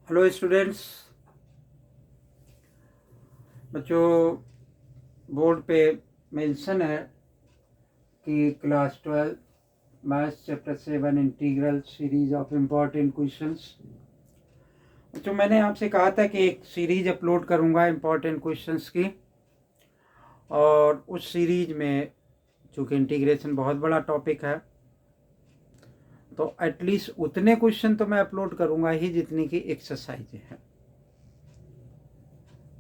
Hello students. बच्चों, board पे mention है कि class 12 maths chapter 7 integral series of important questions. बच्चों, मैंने आपसे कहा था कि एक सीरीज अपलोड करूंगा इम्पोर्टेंट क्वेश्चंस की, और उस सीरीज में चूँकि इंटीग्रेशन बहुत बड़ा टॉपिक है तो एटलीस्ट उतने क्वेश्चन तो मैं अपलोड करूंगा ही जितनी की एक्सरसाइज है।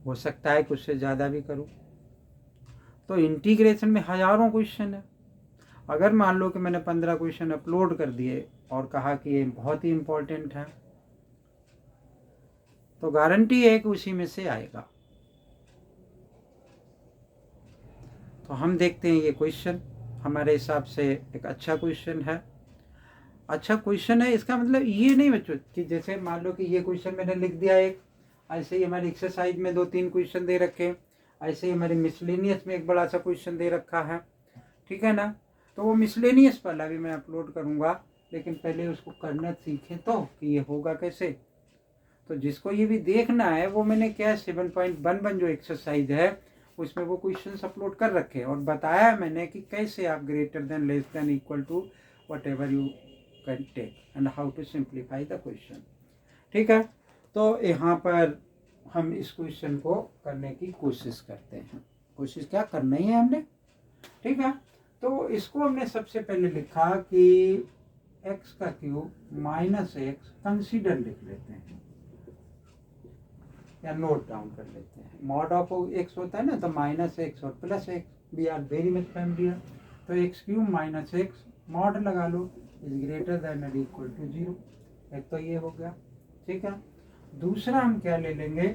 हो सकता है कुछ से ज़्यादा भी करूँ। तो इंटीग्रेशन में हज़ारों क्वेश्चन है। अगर मान लो कि मैंने 15 क्वेश्चन अपलोड कर दिए और कहा कि ये बहुत ही इम्पोर्टेंट है, तो गारंटी है कि उसी में से आएगा। तो हम देखते हैं ये क्वेश्चन हमारे हिसाब से एक अच्छा क्वेश्चन है। अच्छा क्वेश्चन है इसका मतलब ये नहीं बच्चों कि जैसे मान लो कि ये क्वेश्चन मैंने लिख दिया एक, ऐसे ही हमारी एक्सरसाइज में 2-3 क्वेश्चन दे रखे, ऐसे ही हमारी मिसलेनियस में एक बड़ा सा क्वेश्चन दे रखा है, ठीक है ना। तो वो मिसलेनियस वाला भी मैं अपलोड करूँगा, लेकिन पहले उसको करना सीखें तो कि ये होगा कैसे। तो जिसको ये भी देखना है वो मैंने क्या 7.11 जो एक्सरसाइज है उसमें वो क्वेश्चंस अपलोड कर रखे और बताया मैंने कि कैसे आप greater than less than equal to whatever you can take and how to simplify the question, ठीक है। तो यहाँ पर हम इस क्वेश्चन को करने की कोशिश करते हैं। कोशिश क्या करना ही है हमने, ठीक है। तो इसको हमने सबसे पहले लिखा कि x का क्यूब माइनस एक्स कंसीडर लिख लेते हैं या नोट डाउन कर लेते हैं। मॉड ऑफ एक्स होता है ना, तो माइनस एक्स और plus x, we are very much familiar. तो x cube minus x mod लगा लो इज ग्रेटर देन और इक्वल टू 0। एक तो ये हो गया, ठीक है। दूसरा हम क्या ले लेंगे,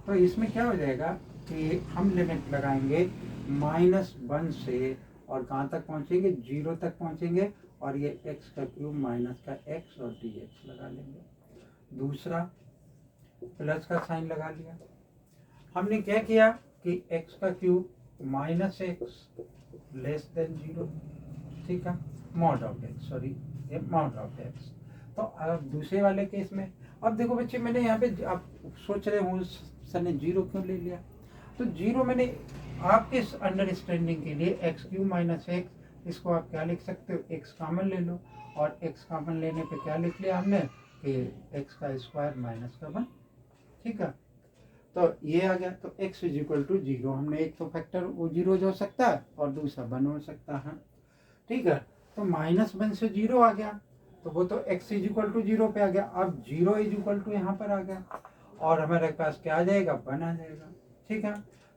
तो इसमें क्या हो जाएगा कि हम लिमिट लगाएंगे -1 से और कहाँ तक पहुँचेंगे, 0 तक पहुँचेंगे, और ये x का क्यूब माइनस का x और dx लगा लेंगे। दूसरा प्लस का साइन लगा लिया। हमने क्या किया कि x का cube minus x less than 0, ठीक है, मॉड ऑफ एक्स, सॉरी ये मॉड ऑफ एक्स। तो अब दूसरे वाले केस में अब देखो बच्चे, मैंने यहाँ पे आप सोच रहे हो सर ने 0 क्यों ले लिया, तो 0 मैंने आपके अंडरस्टैंडिंग के लिए एक्स क्यूब माइनस एक्स, इसको आप क्या लिख सकते हो, एक्स कॉमन ले लो, और एक्स कॉमन लेने पे क्या लिख लिया हमने कि एक्स का स्क्वायर माइनस का 1, ठीक है। तो ये आ गया, तो x इज इक्वल टू 0, हमने एक तो फैक्टर वो 0 हो सकता है और दूसरा 1 हो सकता है, ठीक है। तो -1 से 0 आ गया, तो वो तो x इज इक्वल टू 0 पे आ गया। अब 0 इज इक्वल टू यहाँ पर आ गया और हमारे पास क्या आ जाएगा, 1 आ जाएगा, ठीक है।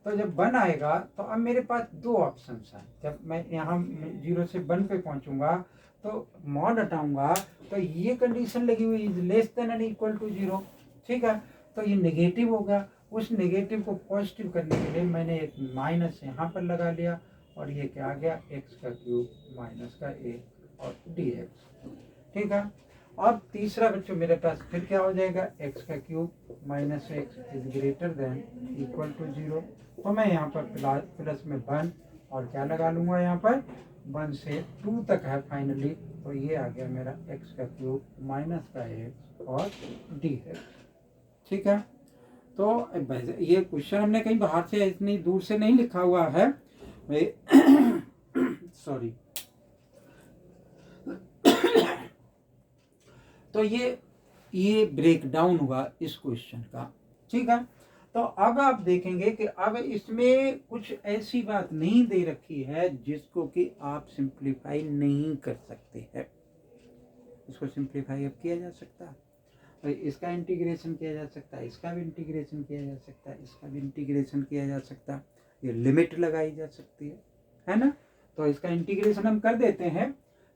तो जब 1 आएगा तो अब मेरे पास दो ऑप्शन हैं। जब मैं यहाँ 0 से 1 पे पहुँचूंगा तो मॉड हटाऊंगा तो ये कंडीशन लगी हुई is less than and equal to 0, ठीक है। तो ये नेगेटिव होगा, उस नेगेटिव को पॉजिटिव करने के लिए मैंने एक माइनस यहाँ पर लगा लिया, और ये क्या आ गया, एक्स का क्यूब माइनस का 1 और dx, ठीक है। अब तीसरा बच्चों मेरे पास फिर क्या हो जाएगा, एक्स का cube minus X is greater than equal to 0। तो मैं यहाँ पर प्लस में 1 और क्या लगा लूँगा, यहाँ पर 1 से 2 तक है फाइनली, तो ये आ गया मेरा एक्स का क्यूब माइनस का 1 और dx, ठीक है। तो ये क्वेश्चन हमने कहीं बाहर से इतनी दूर से नहीं लिखा हुआ है, सॉरी। तो ये ब्रेक डाउन हुआ इस क्वेश्चन का, ठीक है। तो अब आप देखेंगे कि अब इसमें कुछ ऐसी बात नहीं दे रखी है जिसको कि आप सिंप्लीफाई नहीं कर सकते हैं। इसको सिंप्लीफाई अब किया जा सकता है, और इसका इंटीग्रेशन किया जा सकता है, इसका भी इंटीग्रेशन किया जा सकता है, इसका भी इंटीग्रेशन किया जा सकता है, ये लिमिट लगाई जा सकती है ना। तो इसका इंटीग्रेशन हम कर देते हैं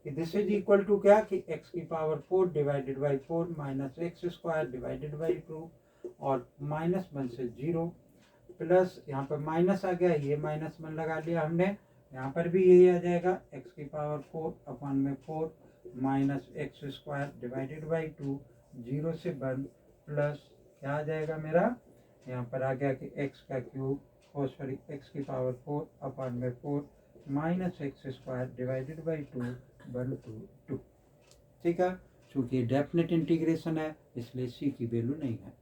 कि दिस इज इक्वल टू क्या कि x की power 4 divided by 4 minus x square divided by 2 और -1 से 0 प्लस यहाँ पर माइनस आ गया, ये -1 लगा लिया हमने, यहाँ पर भी यही आ जाएगा, x की पावर 4 अपॉन में 4 minus x square divided by 2 0 से 1 प्लस क्या आ जाएगा मेरा, यहाँ पर आ गया कि x का क्यूब और सॉरी x की पावर 4 अपॉन में 4 minus x square divided by 2 1 to 2, ठीक है। चूँकि डेफिनेट इंटीग्रेशन है इसलिए c की वैल्यू नहीं है,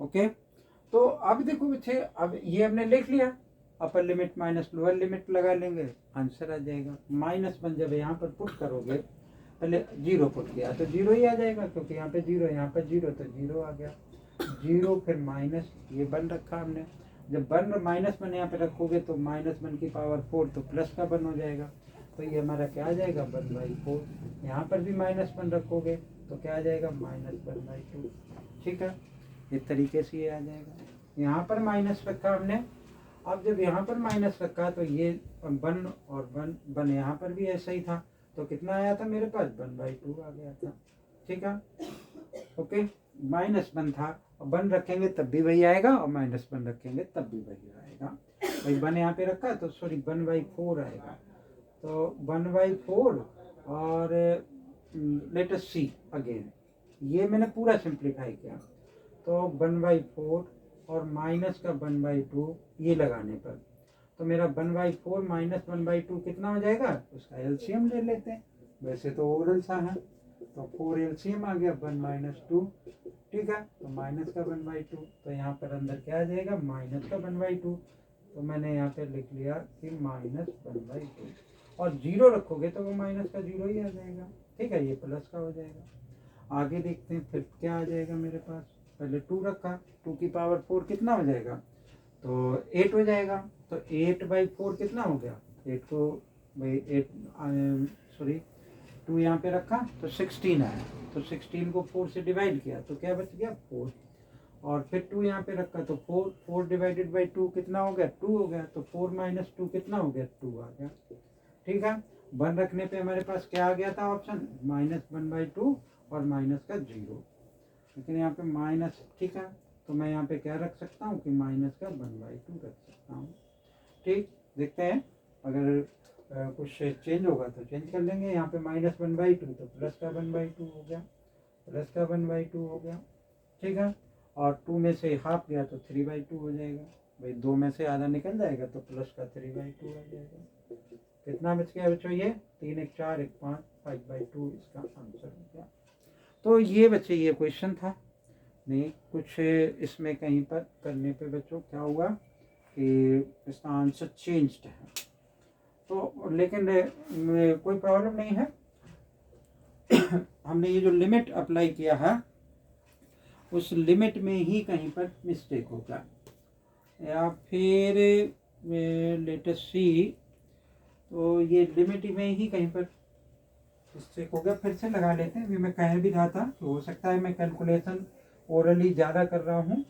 ओके, तो अब देखो बच्चे, अब ये हमने लिख लिया, upper limit minus lower limit लगा लेंगे, आंसर आ जाएगा। -1 जब यहाँ पर पुट करोगे, पहले 0 पुट किया तो 0 ही आ जाएगा, क्योंकि यहाँ पे 0, यहाँ पर 0, तो 0 आ गया। 0 फिर माइनस, ये 1 रखा हमने, जब 1 -1 यहाँ पे रखोगे तो -1 की पावर 4 तो प्लस का 1 हो जाएगा, तो ये हमारा क्या आ जाएगा 1/4। यहाँ पर भी -1 रखोगे तो क्या आ जाएगा -1/2। ठीक है, इस तरीके से ये आ जाएगा। यहाँ पर माइनस रखा हमने, अब जब यहाँ पर माइनस रखा तो ये 1 और 1 यहाँ पर भी ऐसा ही था, तो कितना आया था मेरे पास 1/2 आ गया था। ठीक है, ओके, -1 था, 1 रखेंगे तब भी वही आएगा, और -1 रखेंगे तब भी वही आएगा। भाई 1 यहाँ पे रखा तो सॉरी 1/4 आएगा, तो 1/4 और लेट अस सी अगेन, ये मैंने पूरा सिंप्लीफाई किया, तो 1/4 और माइनस का 1/2 ये लगाने पर, तो मेरा 1/4 - 1/2 कितना हो जाएगा, उसका एलसीएम ले लेते हैं, वैसे तो ओरल सा है, तो 4 एलसीएम आ गया 1 - 2। ठीक है, तो माइनस का 1/2, तो यहाँ पर अंदर क्या आ जाएगा माइनस का 1/2, तो मैंने यहाँ पे लिख लिया कि -1/2, और 0 रखोगे तो वो माइनस का 0 ही आ जाएगा। ठीक है, ये प्लस का हो जाएगा। आगे देखते हैं फिर क्या आ जाएगा मेरे पास, पहले 2 रखा, 2 की पावर 4 कितना हो जाएगा, तो 8 हो जाएगा, तो 8/4 कितना हो गया, 8 को भाई 8 सॉरी 2 यहाँ पे रखा तो 16 आया, तो 16 को 4 से डिवाइड किया तो क्या बच गया 4, और फिर 2 यहाँ पे रखा तो 4 डिवाइडेड बाई 2 कितना हो गया 2 हो गया, तो 4 - 2 कितना हो गया 2 आ गया। ठीक है, 1 रखने पे हमारे पास क्या आ गया था ऑप्शन, -1/2 और माइनस का 0, लेकिन यहाँ पे माइनस। ठीक है, तो मैं यहाँ पे क्या रख सकता हूँ कि माइनस का 1/2 रख सकता हूँ। ठीक, देखते हैं अगर कुछ चेंज होगा तो चेंज कर लेंगे। यहाँ पे -1/2 तो प्लस का 1/2 हो गया, प्लस का 1/2 हो गया। ठीक है, और 2 में से हाफ गया तो 3/2 हो जाएगा, भाई 2 में से आधा निकल जाएगा तो प्लस का 3/2 आ जाएगा। कितना बच गया बच्चों, ये 3 1 4 1 5 5/2 इसका आंसर हो गया। तो ये बच्चे ये क्वेश्चन था, नहीं कुछ इसमें कहीं पर करने पे बच्चों क्या हुआ कि इसका आंसर चेंज्ड है, तो लेकिन कोई प्रॉब्लम नहीं है। हमने ये जो लिमिट अप्लाई किया है उस लिमिट में ही कहीं पर मिस्टेक होगा, या फिर लेट अस सी, तो ये लिमिट में ही कहीं पर मिस्टेक हो गया। फिर से लगा लेते हैं, अभी मैं कह भी रहा था तो हो सकता है मैं कैलकुलेशन ओरली ज़्यादा कर रहा हूँ,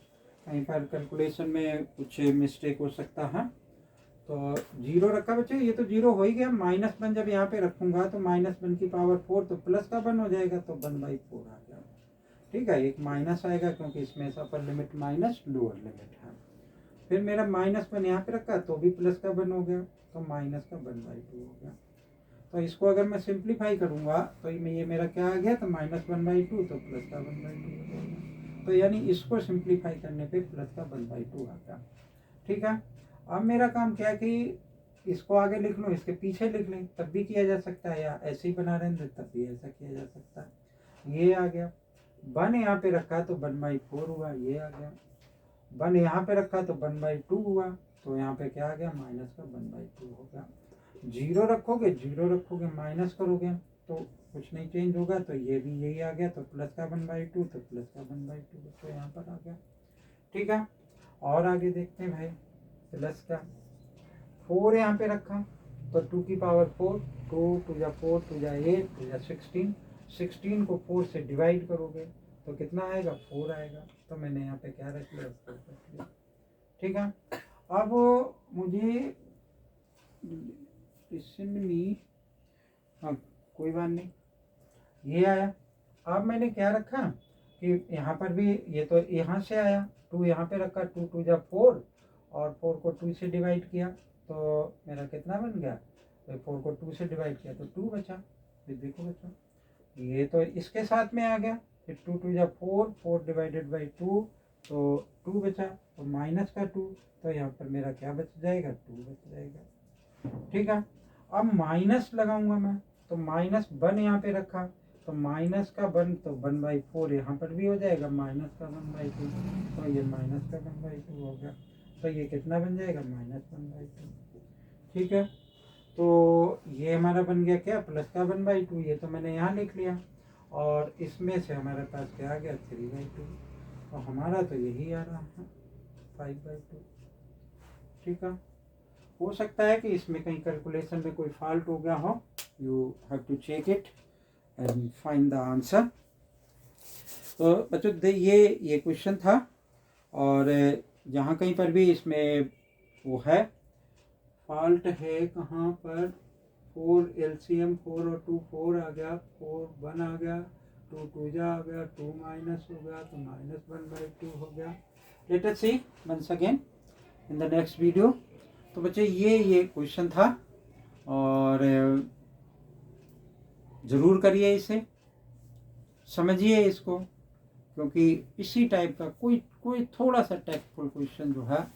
कहीं पर कैलकुलेशन में कुछ मिस्टेक हो सकता है। तो 0 रखा बच्चे, ये तो 0 हो ही गया, -1 जब यहाँ पे रखूंगा तो -1 की पावर 4 तो प्लस का 1 हो जाएगा, तो 1/4 आ गया। ठीक है, एक माइनस आएगा क्योंकि इसमें upper limit minus lower limit है। फिर मेरा -1 यहाँ पे रखा तो भी प्लस का 1 हो गया, तो माइनस का 1/2 हो गया। तो इसको अगर मैं सिंप्लीफाई करूंगा तो ये मेरा क्या आ गया, तो -1/2 तो प्लस का 1/2 हो जाएगा। तो यानी इसको सिंप्लीफाई करने पे प्लस का 1/2 आ गया। ठीक है, अब मेरा काम क्या है कि इसको आगे लिख लूँ, इसके पीछे लिख लें, तब भी किया जा सकता है, या ऐसे ही बना रहे हैं तब भी ऐसा किया जा सकता है। ये आ गया 1 यहाँ पे रखा तो 1/4 हुआ, ये आ गया 1 यहाँ पे रखा तो 1/2 हुआ, तो यहाँ पे क्या आ गया माइनस का 1/2 हो गया। 0 रखोगे माइनस करोगे तो कुछ नहीं चेंज होगा, तो ये भी यही आ गया, तो प्लस का 1/2 तो प्लस का 1/2 तो यहाँ पर आ गया। ठीक है, और आगे देखते हैं भाई, प्लस का 4 यहाँ पे रखा तो 2 की पावर 4, 2 2 जा 4 2 जा 8 2 जा 16, 16 को 4 से डिवाइड करोगे तो कितना आएगा 4 आएगा, तो मैंने यहाँ पे क्या रख लिया 4 रख लिया। ठीक है, अब मुझे हाँ कोई बात नहीं, ये आया। अब मैंने क्या रखा कि यहाँ पर भी ये तो यहाँ से आया, 2 यहाँ पे रखा, 2 2 जा 4 और 4 को 2 से डिवाइड किया तो मेरा कितना बन गया, तो 4 को 2 से डिवाइड किया तो 2 बचा। फिर देखो बच्चों, ये तो इसके साथ में आ गया, फिर 2 2 जा 4, 4 डिवाइडेड बाई 2 तो 2 बचा, तो माइनस का 2, तो यहाँ पर मेरा क्या बच जाएगा 2 बच जाएगा। ठीक है, अब माइनस लगाऊंगा मैं, तो -1 यहाँ पे रखा तो माइनस का 1 तो 1/4 यहाँ पर भी हो जाएगा, माइनस का 1/2 तो ये माइनस का 1/2 हो गया। तो ये कितना बन जाएगा, -1/2। ठीक है, तो ये हमारा बन गया क्या, प्लस का 1/2, ये तो मैंने यहाँ लिख लिया। और इसमें से हमारे पास क्या आ गया, 3/2। तो हमारा तो यही आ रहा है 5/2। ठीक है, हो सकता है कि इसमें कहीं कैलकुलेशन में कोई फॉल्ट हो गया हो, you have to check it and find the answer. तो बच्चों ये क्वेश्चन था, और जहाँ कहीं पर भी इसमें वो है फॉल्ट है, कहाँ पर 4 LCM 4 और 2 4 आ गया, 4 1 आ गया, 2 2 जा आ गया, 2 माइनस हो गया, तो -1/2 हो गया। Let us see once again in the next video. तो बच्चे ये क्वेश्चन था, और ज़रूर करिए इसे, समझिए इसको, क्योंकि इसी टाइप का कोई थोड़ा सा टेक्निकल क्वेश्चन जो है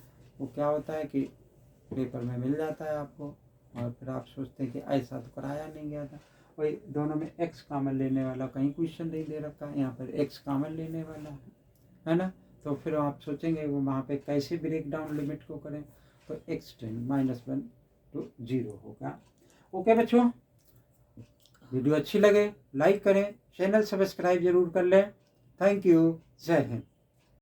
वो क्या होता है कि पेपर में मिल जाता है आपको, और फिर आप सोचते हैं कि ऐसा तो कराया नहीं गया था। वही दोनों में x कॉमन लेने वाला कहीं क्वेश्चन नहीं दे रखा है, यहाँ पर x कॉमन लेने वाला है ना। तो फिर आप सोचेंगे वो वहाँ पे कैसे ब्रेक डाउन लिमिट को करें, तो x टेंड -1 to 0 होगा। ओके बच्चों, वीडियो अच्छी लगे लाइक करें, चैनल सब्सक्राइब जरूर कर लें। थैंक यू, जय हिंद।